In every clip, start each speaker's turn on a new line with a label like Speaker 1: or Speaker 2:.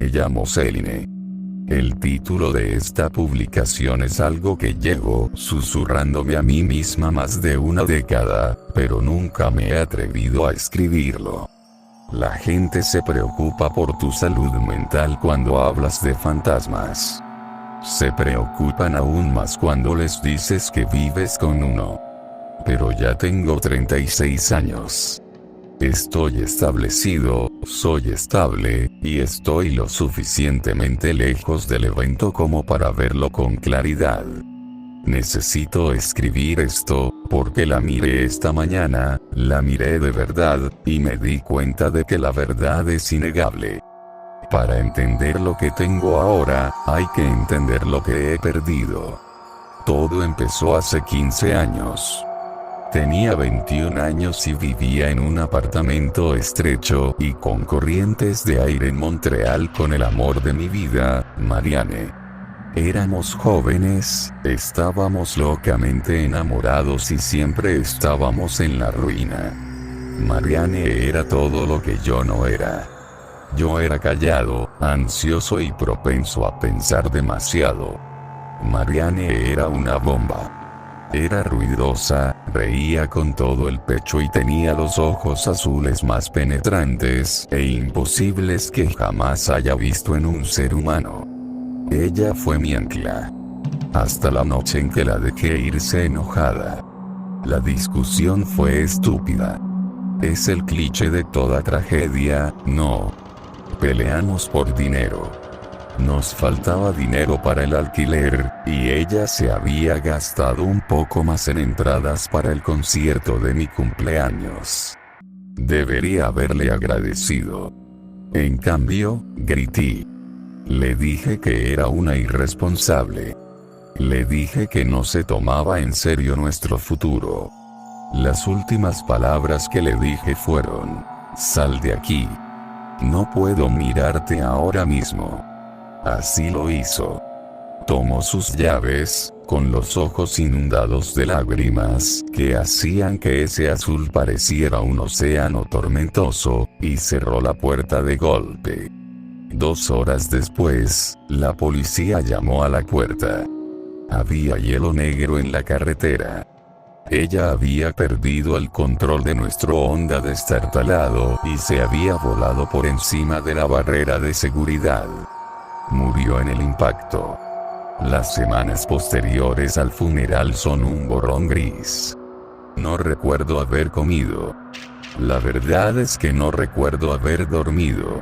Speaker 1: Me llamo Celine. El título de esta publicación es algo que llevo susurrándome a mí misma más de una década, pero nunca me he atrevido a escribirlo. La gente se preocupa por tu salud mental cuando hablas de fantasmas. Se preocupan aún más cuando les dices que vives con uno. Pero ya tengo 36 años. Estoy establecido, soy estable, y estoy lo suficientemente lejos del evento como para verlo con claridad. Necesito escribir esto, porque la miré esta mañana, la miré de verdad, y me di cuenta de que la verdad es innegable. Para entender lo que tengo ahora, hay que entender lo que he perdido. Todo empezó hace 15 años. Tenía 21 años y vivía en un apartamento estrecho y con corrientes de aire en Montreal con el amor de mi vida, Marianne. Éramos jóvenes, estábamos locamente enamorados y siempre estábamos en la ruina. Marianne era todo lo que yo no era. Yo era callado, ansioso y propenso a pensar demasiado. Marianne era una bomba. Era ruidosa, reía con todo el pecho y tenía los ojos azules más penetrantes e imposibles que jamás haya visto en un ser humano. Ella fue mi ancla. Hasta la noche en que la dejé irse enojada. La discusión fue estúpida. Es el cliché de toda tragedia, ¿no? Peleamos por dinero. Nos faltaba dinero para el alquiler, y ella se había gastado un poco más en entradas para el concierto de mi cumpleaños. Debería haberle agradecido. En cambio, grité. Le dije que era una irresponsable. Le dije que no se tomaba en serio nuestro futuro. Las últimas palabras que le dije fueron: sal de aquí. No puedo mirarte ahora mismo. Así lo hizo. Tomó sus llaves, con los ojos inundados de lágrimas que hacían que ese azul pareciera un océano tormentoso, y cerró la puerta de golpe. 2 horas después, la policía llamó a la puerta. Había hielo negro en la carretera. Ella había perdido el control de nuestro Honda destartalado y se había volado por encima de la barrera de seguridad. Murió en el impacto. Las semanas posteriores al funeral son un borrón gris. No recuerdo haber comido. La verdad es que no recuerdo haber dormido.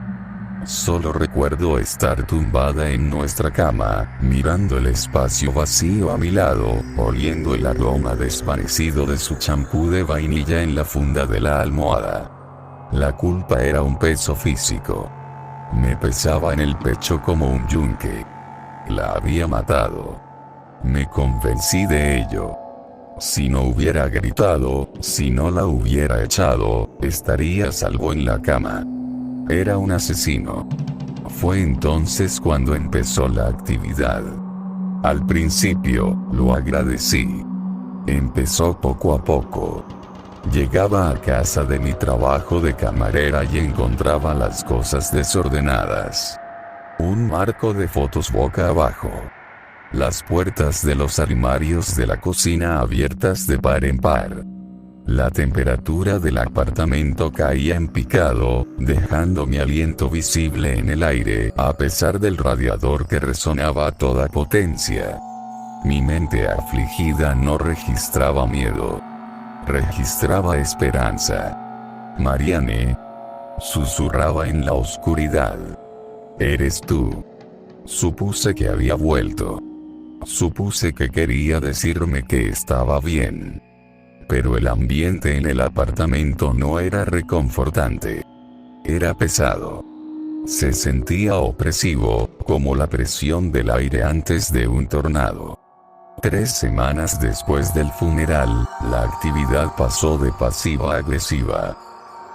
Speaker 1: Solo recuerdo estar tumbada en nuestra cama, mirando el espacio vacío a mi lado, oliendo el aroma desvanecido de su champú de vainilla en la funda de la almohada. La culpa era un peso físico. Me pesaba en el pecho como un yunque. La había matado. Me convencí de ello. Si no hubiera gritado, si no la hubiera echado, estaría a salvo en la cama. Era un asesino. Fue entonces cuando empezó la actividad. Al principio, lo agradecí. Empezó poco a poco. Llegaba a casa de mi trabajo de camarera y encontraba las cosas desordenadas. Un marco de fotos boca abajo. Las puertas de los armarios de la cocina abiertas de par en par. La temperatura del apartamento caía en picado, dejando mi aliento visible en el aire, a pesar del radiador que resonaba a toda potencia. Mi mente afligida no registraba miedo. Registraba esperanza. Marianne, susurraba en la oscuridad. Eres tú. Supuse que había vuelto. Supuse que quería decirme que estaba bien. Pero el ambiente en el apartamento no era reconfortante. Era pesado. Se sentía opresivo, como la presión del aire antes de un tornado. 3 semanas después del funeral, la actividad pasó de pasiva a agresiva.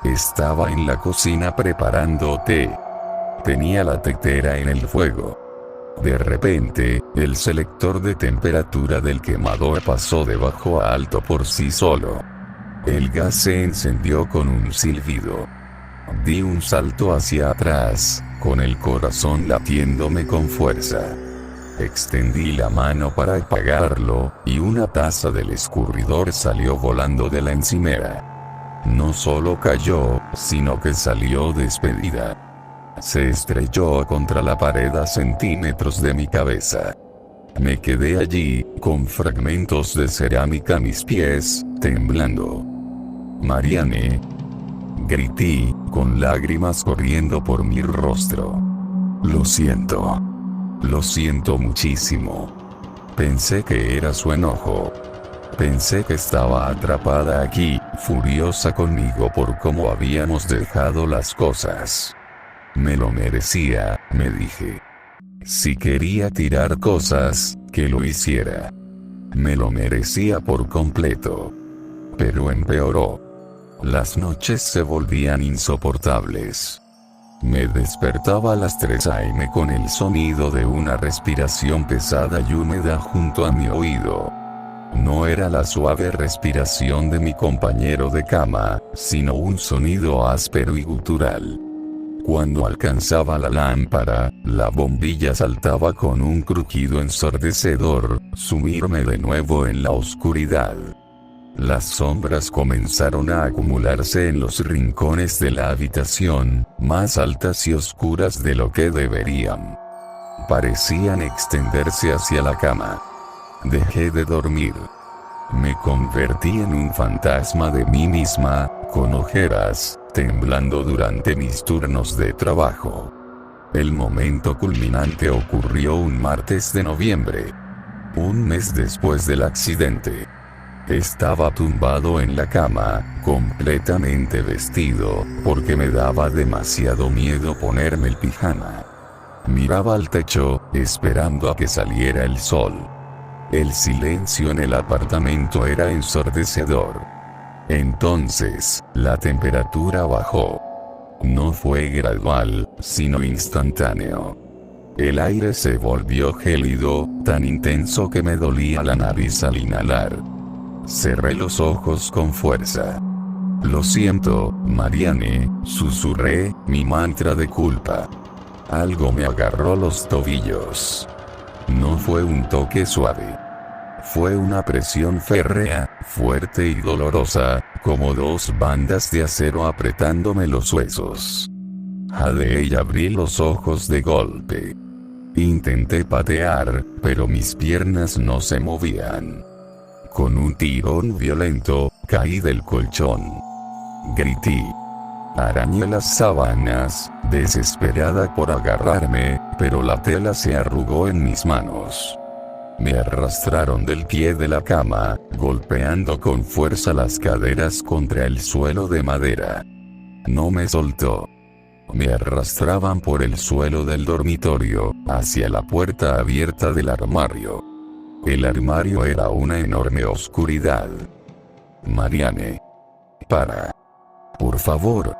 Speaker 1: Estaba en la cocina preparando té. Tenía la tetera en el fuego. De repente, el selector de temperatura del quemador pasó de bajo a alto por sí solo. El gas se encendió con un silbido. Di un salto hacia atrás, con el corazón latiéndome con fuerza. Extendí la mano para apagarlo, y una taza del escurridor salió volando de la encimera. No solo cayó, sino que salió despedida. Se estrelló contra la pared a centímetros de mi cabeza. Me quedé allí, con fragmentos de cerámica a mis pies, temblando. «Marianne», grité, con lágrimas corriendo por mi rostro. «Lo siento. Lo siento muchísimo». Pensé que era su enojo. Pensé que estaba atrapada aquí, furiosa conmigo por cómo habíamos dejado las cosas. Me lo merecía, me dije. Si quería tirar cosas, que lo hiciera. Me lo merecía por completo. Pero empeoró. Las noches se volvían insoportables. Me despertaba a las 3 a.m. con el sonido de una respiración pesada y húmeda junto a mi oído. No era la suave respiración de mi compañero de cama, sino un sonido áspero y gutural. Cuando alcanzaba la lámpara, la bombilla saltaba con un crujido ensordecedor, sumirme de nuevo en la oscuridad. Las sombras comenzaron a acumularse en los rincones de la habitación, más altas y oscuras de lo que deberían. Parecían extenderse hacia la cama. Dejé de dormir. Me convertí en un fantasma de mí misma, con ojeras, temblando durante mis turnos de trabajo. El momento culminante ocurrió un martes de noviembre. Un mes después del accidente. Estaba tumbado en la cama, completamente vestido, porque me daba demasiado miedo ponerme el pijama. Miraba al techo, esperando a que saliera el sol. El silencio en el apartamento era ensordecedor. Entonces, la temperatura bajó. No fue gradual, sino instantáneo. El aire se volvió gélido, tan intenso que me dolía la nariz al inhalar. Cerré los ojos con fuerza. «Lo siento, Marianne», susurré, mi mantra de culpa. Algo me agarró los tobillos. No fue un toque suave. Fue una presión férrea, fuerte y dolorosa, como 2 bandas de acero apretándome los huesos. Jadeé y abrí los ojos de golpe. Intenté patear, pero mis piernas no se movían. Con un tirón violento, caí del colchón. Grité. Arañé las sábanas, desesperada por agarrarme, pero la tela se arrugó en mis manos. Me arrastraron del pie de la cama, golpeando con fuerza las caderas contra el suelo de madera. No me soltó. Me arrastraban por el suelo del dormitorio, hacia la puerta abierta del armario. El armario era una enorme oscuridad. «Marianne. Para. Por favor».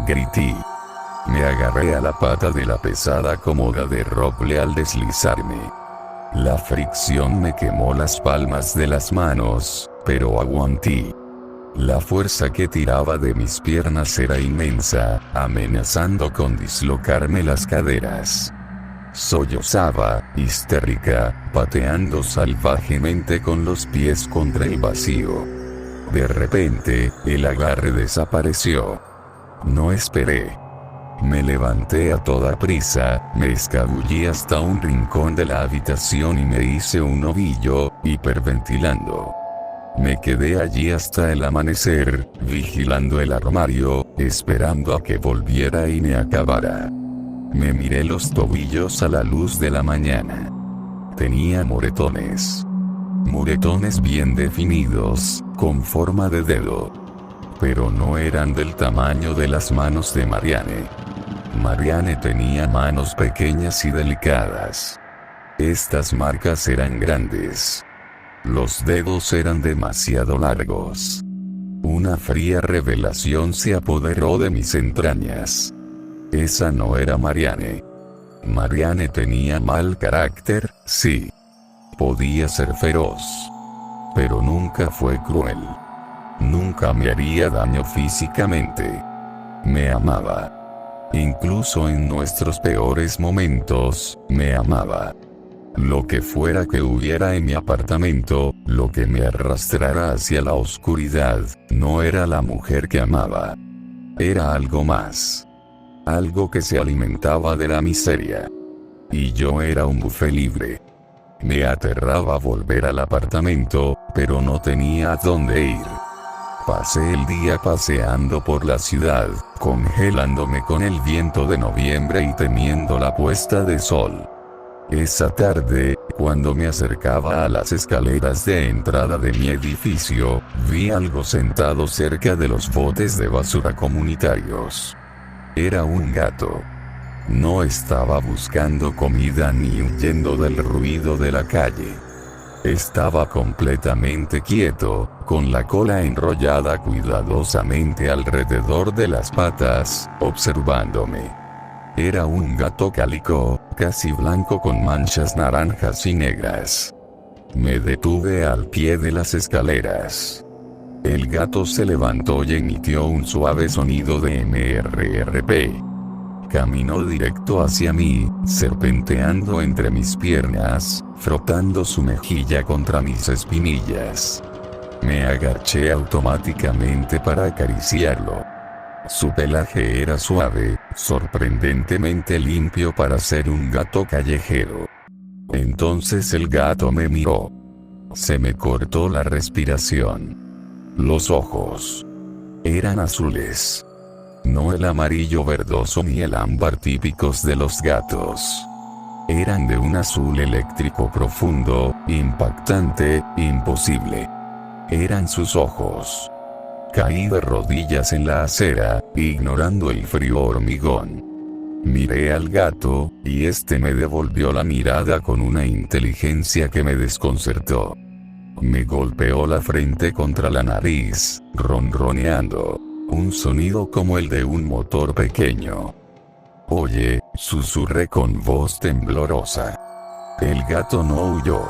Speaker 1: Grité. Me agarré a la pata de la pesada cómoda de roble al deslizarme. La fricción me quemó las palmas de las manos, pero aguanté. La fuerza que tiraba de mis piernas era inmensa, amenazando con dislocarme las caderas. Sollozaba, histérica, pateando salvajemente con los pies contra el vacío. De repente, el agarre desapareció. No esperé. Me levanté a toda prisa, me escabullí hasta un rincón de la habitación y me hice un ovillo, hiperventilando. Me quedé allí hasta el amanecer, vigilando el armario, esperando a que volviera y me acabara. Me miré los tobillos a la luz de la mañana. Tenía moretones. Moretones bien definidos, con forma de dedo. Pero no eran del tamaño de las manos de Marianne. Marianne tenía manos pequeñas y delicadas. Estas marcas eran grandes. Los dedos eran demasiado largos. Una fría revelación se apoderó de mis entrañas. Esa no era Marianne. Marianne tenía mal carácter, sí. Podía ser feroz. Pero nunca fue cruel. Nunca me haría daño físicamente. Me amaba. Incluso en nuestros peores momentos, me amaba. Lo que fuera que hubiera en mi apartamento, lo que me arrastrara hacia la oscuridad, no era la mujer que amaba. Era algo más. Algo que se alimentaba de la miseria. Y yo era un buffet libre. Me aterraba volver al apartamento, pero no tenía a dónde ir. Pasé el día paseando por la ciudad, congelándome con el viento de noviembre y temiendo la puesta de sol. Esa tarde, cuando me acercaba a las escaleras de entrada de mi edificio, vi algo sentado cerca de los botes de basura comunitarios. Era un gato. No estaba buscando comida ni huyendo del ruido de la calle. Estaba completamente quieto, con la cola enrollada cuidadosamente alrededor de las patas, observándome. Era un gato cálico, casi blanco con manchas naranjas y negras. Me detuve al pie de las escaleras. El gato se levantó y emitió un suave sonido de MRRP. Caminó directo hacia mí, serpenteando entre mis piernas, frotando su mejilla contra mis espinillas. Me agaché automáticamente para acariciarlo. Su pelaje era suave, sorprendentemente limpio para ser un gato callejero. Entonces el gato me miró. Se me cortó la respiración. Los ojos eran azules. No el amarillo verdoso ni el ámbar típicos de los gatos. Eran de un azul eléctrico profundo, impactante, imposible. Eran sus ojos. Caí de rodillas en la acera, ignorando el frío hormigón. Miré al gato, y este me devolvió la mirada con una inteligencia que me desconcertó. Me golpeó la frente contra la nariz, ronroneando. Un sonido como el de un motor pequeño. Oye, susurré con voz temblorosa. El gato no huyó.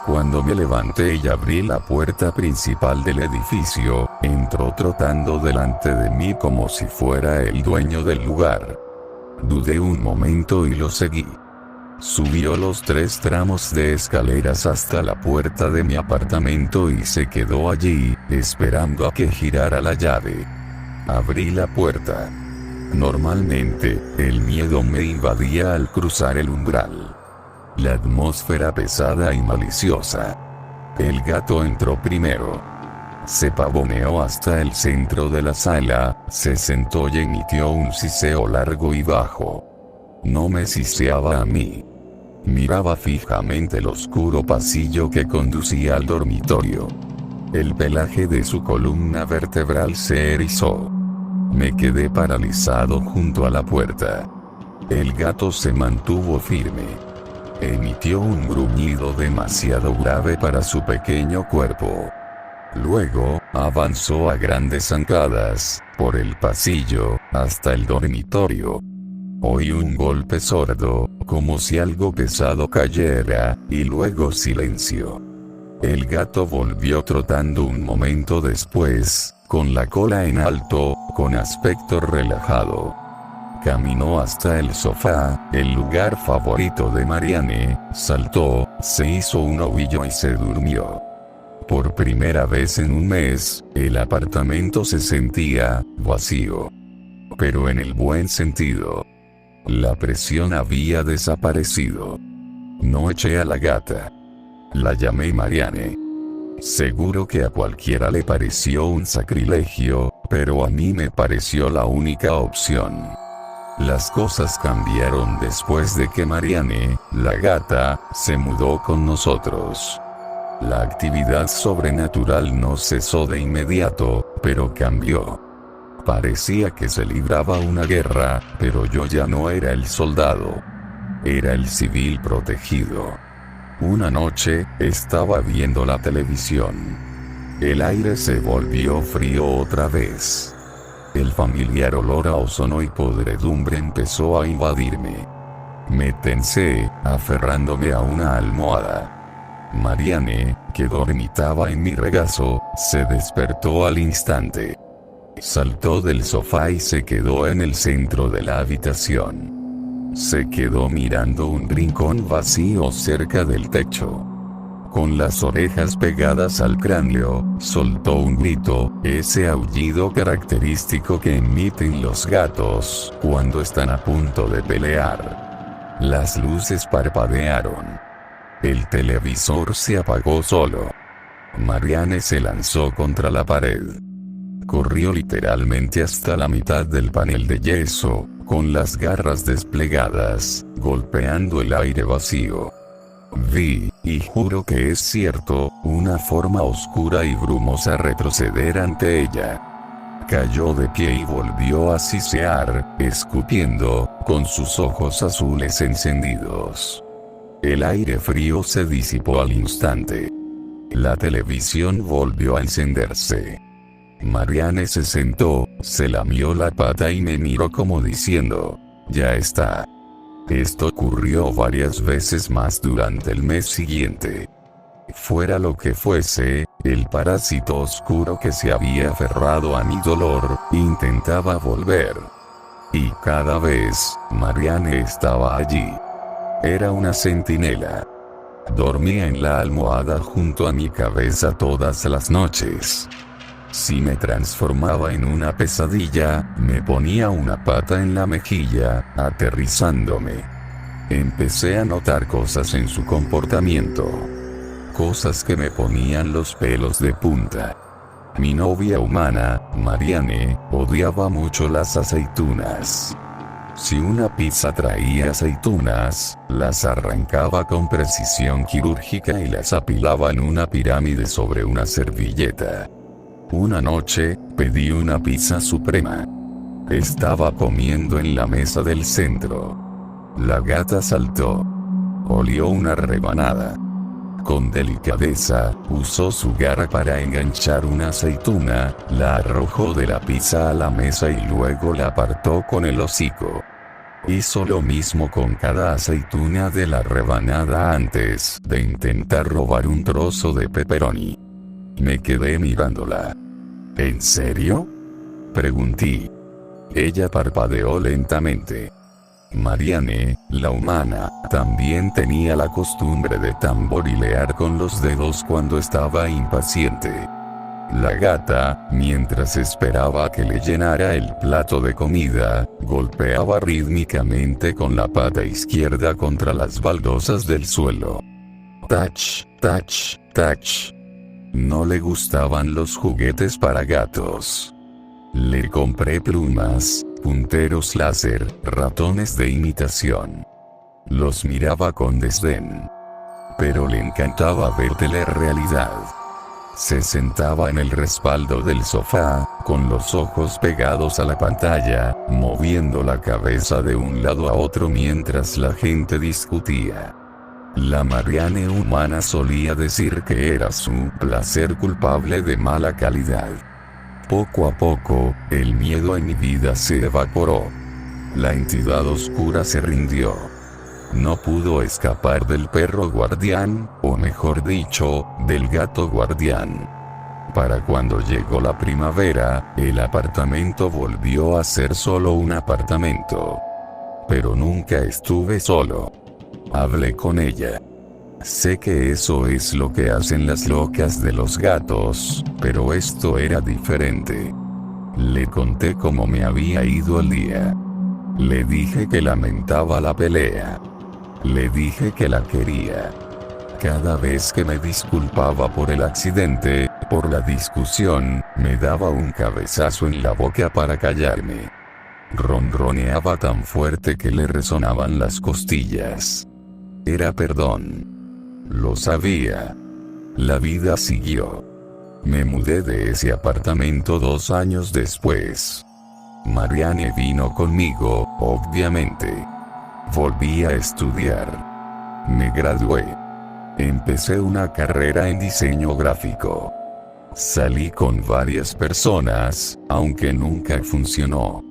Speaker 1: Cuando me levanté y abrí la puerta principal del edificio, entró trotando delante de mí como si fuera el dueño del lugar. Dudé un momento y lo seguí. Subió los 3 tramos de escaleras hasta la puerta de mi apartamento y se quedó allí, esperando a que girara la llave. Abrí la puerta. Normalmente, el miedo me invadía al cruzar el umbral. La atmósfera pesada y maliciosa. El gato entró primero. Se pavoneó hasta el centro de la sala, se sentó y emitió un siseo largo y bajo. No me siseaba a mí. Miraba fijamente el oscuro pasillo que conducía al dormitorio. El pelaje de su columna vertebral se erizó. Me quedé paralizado junto a la puerta. El gato se mantuvo firme. Emitió un gruñido demasiado grave para su pequeño cuerpo. Luego, avanzó a grandes zancadas, por el pasillo, hasta el dormitorio. Oí un golpe sordo, como si algo pesado cayera, y luego silencio. El gato volvió trotando un momento después, con la cola en alto, con aspecto relajado. Caminó hasta el sofá, el lugar favorito de Marianne, saltó, se hizo un ovillo y se durmió. Por primera vez en un mes, el apartamento se sentía vacío. Pero en el buen sentido. La presión había desaparecido. No eché a la gata. La llamé Marianne. Seguro que a cualquiera le pareció un sacrilegio, pero a mí me pareció la única opción. Las cosas cambiaron después de que Marianne, la gata, se mudó con nosotros. La actividad sobrenatural no cesó de inmediato, pero cambió. Parecía que se libraba una guerra, pero yo ya no era el soldado. Era el civil protegido. Una noche, estaba viendo la televisión. El aire se volvió frío otra vez. El familiar olor a ozono y podredumbre empezó a invadirme. Me tensé, aferrándome a una almohada. Marianne, que dormitaba en mi regazo, se despertó al instante. Saltó del sofá y se quedó en el centro de la habitación. Se quedó mirando un rincón vacío cerca del techo. Con las orejas pegadas al cráneo, soltó un grito, ese aullido característico que emiten los gatos cuando están a punto de pelear. Las luces parpadearon. El televisor se apagó solo. Marianne se lanzó contra la pared. Corrió literalmente hasta la mitad del panel de yeso, con las garras desplegadas, golpeando el aire vacío. Vi, y juro que es cierto, una forma oscura y brumosa retroceder ante ella. Cayó de pie y volvió a sisear, escupiendo, con sus ojos azules encendidos. El aire frío se disipó al instante. La televisión volvió a encenderse. Marianne se sentó, se lamió la pata y me miró como diciendo, ya está. Esto ocurrió varias veces más durante el mes siguiente. Fuera lo que fuese, el parásito oscuro que se había aferrado a mi dolor, intentaba volver. Y cada vez, Marianne estaba allí. Era una centinela. Dormía en la almohada junto a mi cabeza todas las noches. Si me transformaba en una pesadilla, me ponía una pata en la mejilla, aterrizándome. Empecé a notar cosas en su comportamiento. Cosas que me ponían los pelos de punta. Mi novia humana, Marianne, odiaba mucho las aceitunas. Si una pizza traía aceitunas, las arrancaba con precisión quirúrgica y las apilaba en una pirámide sobre una servilleta. Una noche, pedí una pizza suprema. Estaba comiendo en la mesa del centro. La gata saltó. Olió una rebanada. Con delicadeza, usó su garra para enganchar una aceituna, la arrojó de la pizza a la mesa y luego la apartó con el hocico. Hizo lo mismo con cada aceituna de la rebanada antes de intentar robar un trozo de pepperoni. Me quedé mirándola. ¿En serio?, pregunté. Ella parpadeó lentamente. Marianne, la humana, también tenía la costumbre de tamborilear con los dedos cuando estaba impaciente. La gata, mientras esperaba que le llenara el plato de comida, golpeaba rítmicamente con la pata izquierda contra las baldosas del suelo. Tach, tach, tach. No le gustaban los juguetes para gatos. Le compré plumas, punteros láser, ratones de imitación. Los miraba con desdén. Pero le encantaba ver telerrealidad. Se sentaba en el respaldo del sofá, con los ojos pegados a la pantalla, moviendo la cabeza de un lado a otro mientras la gente discutía. La Marianne humana solía decir que era su placer culpable de mala calidad. Poco a poco, el miedo en mi vida se evaporó. La entidad oscura se rindió. No pudo escapar del perro guardián, o mejor dicho, del gato guardián. Para cuando llegó la primavera, el apartamento volvió a ser solo un apartamento. Pero nunca estuve solo. Hablé con ella. Sé que eso es lo que hacen las locas de los gatos, pero esto era diferente. Le conté cómo me había ido el día. Le dije que lamentaba la pelea. Le dije que la quería. Cada vez que me disculpaba por el accidente, por la discusión, me daba un cabezazo en la boca para callarme. Ronroneaba tan fuerte que le resonaban las costillas. Era perdón. Lo sabía. La vida siguió. Me mudé de ese apartamento 2 años después. Marianne vino conmigo, obviamente. Volví a estudiar. Me gradué. Empecé una carrera en diseño gráfico. Salí con varias personas, aunque nunca funcionó.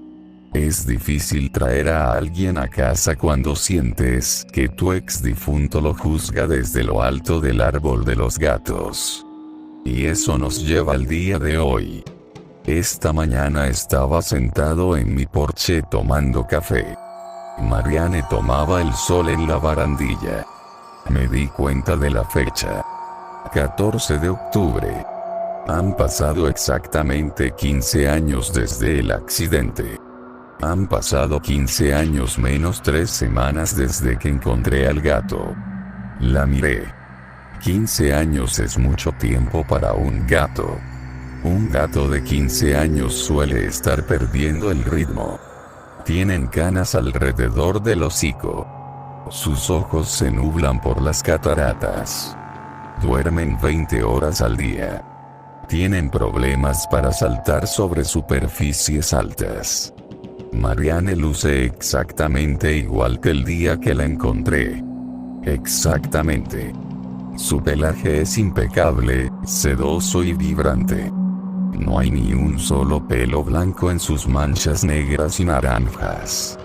Speaker 1: Es difícil traer a alguien a casa cuando sientes que tu ex difunto lo juzga desde lo alto del árbol de los gatos. Y eso nos lleva al día de hoy. Esta mañana estaba sentado en mi porche tomando café. Marianne tomaba el sol en la barandilla. Me di cuenta de la fecha. 14 de octubre. Han pasado exactamente 15 años desde el accidente. Han pasado 15 años menos 3 semanas desde que encontré al gato. La miré. 15 años es mucho tiempo para un gato. Un gato de 15 años suele estar perdiendo el ritmo. Tienen canas alrededor del hocico. Sus ojos se nublan por las cataratas. Duermen 20 horas al día. Tienen problemas para saltar sobre superficies altas. Marianne luce exactamente igual que el día que la encontré. Exactamente. Su pelaje es impecable, sedoso y vibrante. No hay ni un solo pelo blanco en sus manchas negras y naranjas.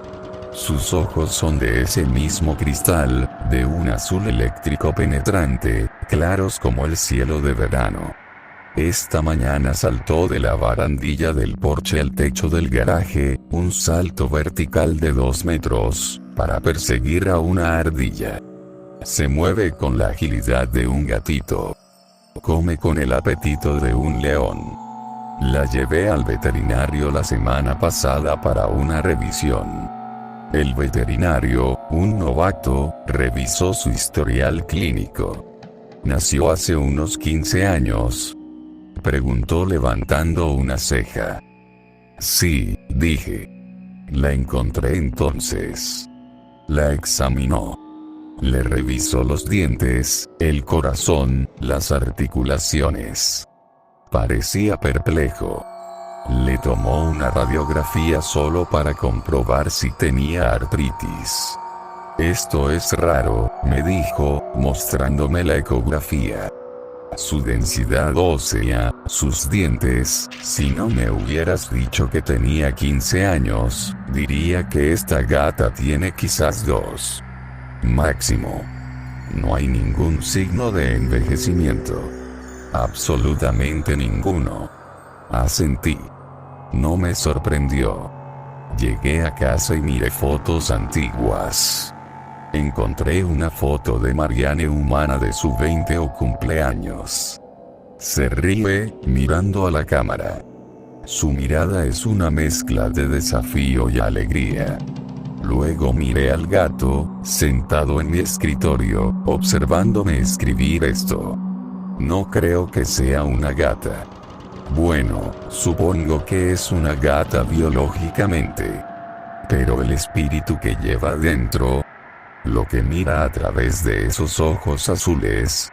Speaker 1: Sus ojos son de ese mismo cristal, de un azul eléctrico penetrante, claros como el cielo de verano. Esta mañana saltó de la barandilla del porche al techo del garaje, un salto vertical de 2 metros, para perseguir a una ardilla. Se mueve con la agilidad de un gatito. Come con el apetito de un león. La llevé al veterinario la semana pasada para una revisión. El veterinario, un novato, revisó su historial clínico. ¿Nació hace unos 15 años?, preguntó levantando una ceja. Sí, dije. La encontré entonces. La examinó. Le revisó los dientes, el corazón, las articulaciones. Parecía perplejo. Le tomó una radiografía solo para comprobar si tenía artritis. Esto es raro, me dijo, mostrándome la ecografía. Su densidad ósea, sus dientes, si no me hubieras dicho que tenía 15 años, diría que esta gata tiene quizás 2. Máximo. No hay ningún signo de envejecimiento. Absolutamente ninguno. Asentí. No me sorprendió. Llegué a casa y miré fotos antiguas. Encontré una foto de Marianne humana de su 20 o cumpleaños. Se ríe, mirando a la cámara. Su mirada es una mezcla de desafío y alegría. Luego miré al gato, sentado en mi escritorio, observándome escribir esto. No creo que sea una gata. Bueno, supongo que es una gata biológicamente. Pero el espíritu que lleva dentro, lo que mira a través de esos ojos azules,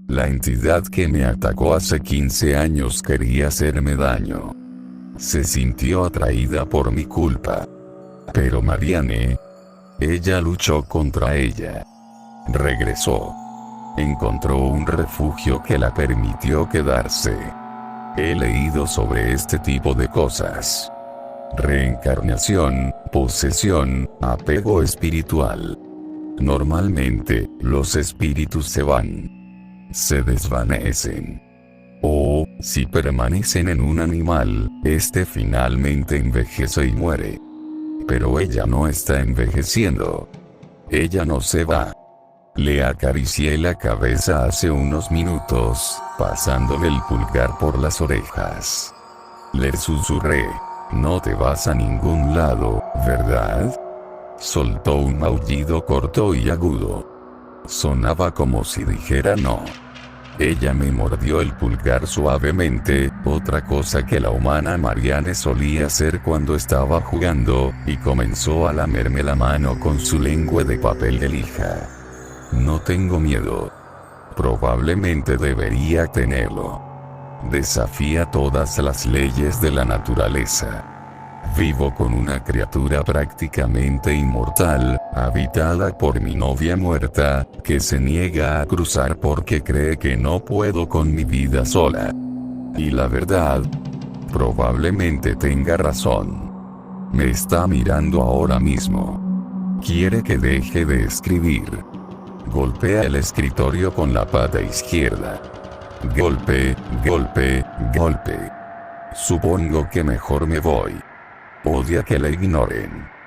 Speaker 1: la entidad que me atacó hace 15 años quería hacerme daño. Se sintió atraída por mi culpa. Pero Marianne, ella luchó contra ella. Regresó. Encontró un refugio que la permitió quedarse. He leído sobre este tipo de cosas. Reencarnación, posesión, apego espiritual. Normalmente, los espíritus se van. Se desvanecen. O, si permanecen en un animal, este finalmente envejece y muere. Pero ella no está envejeciendo. Ella no se va. Le acaricié la cabeza hace unos minutos, pasándole el pulgar por las orejas. Le susurré, no te vas a ningún lado, ¿verdad? Soltó un maullido corto y agudo. Sonaba como si dijera no. Ella me mordió el pulgar suavemente, otra cosa que la humana Marianne solía hacer cuando estaba jugando, y comenzó a lamerme la mano con su lengua de papel de lija. No tengo miedo. Probablemente debería tenerlo. Desafía todas las leyes de la naturaleza. Vivo con una criatura prácticamente inmortal, habitada por mi novia muerta, que se niega a cruzar porque cree que no puedo con mi vida sola. Y la verdad, probablemente tenga razón. Me está mirando ahora mismo. Quiere que deje de escribir. Golpea el escritorio con la pata izquierda. Golpe, golpe, golpe. Supongo que mejor me voy. Odia que la ignoren.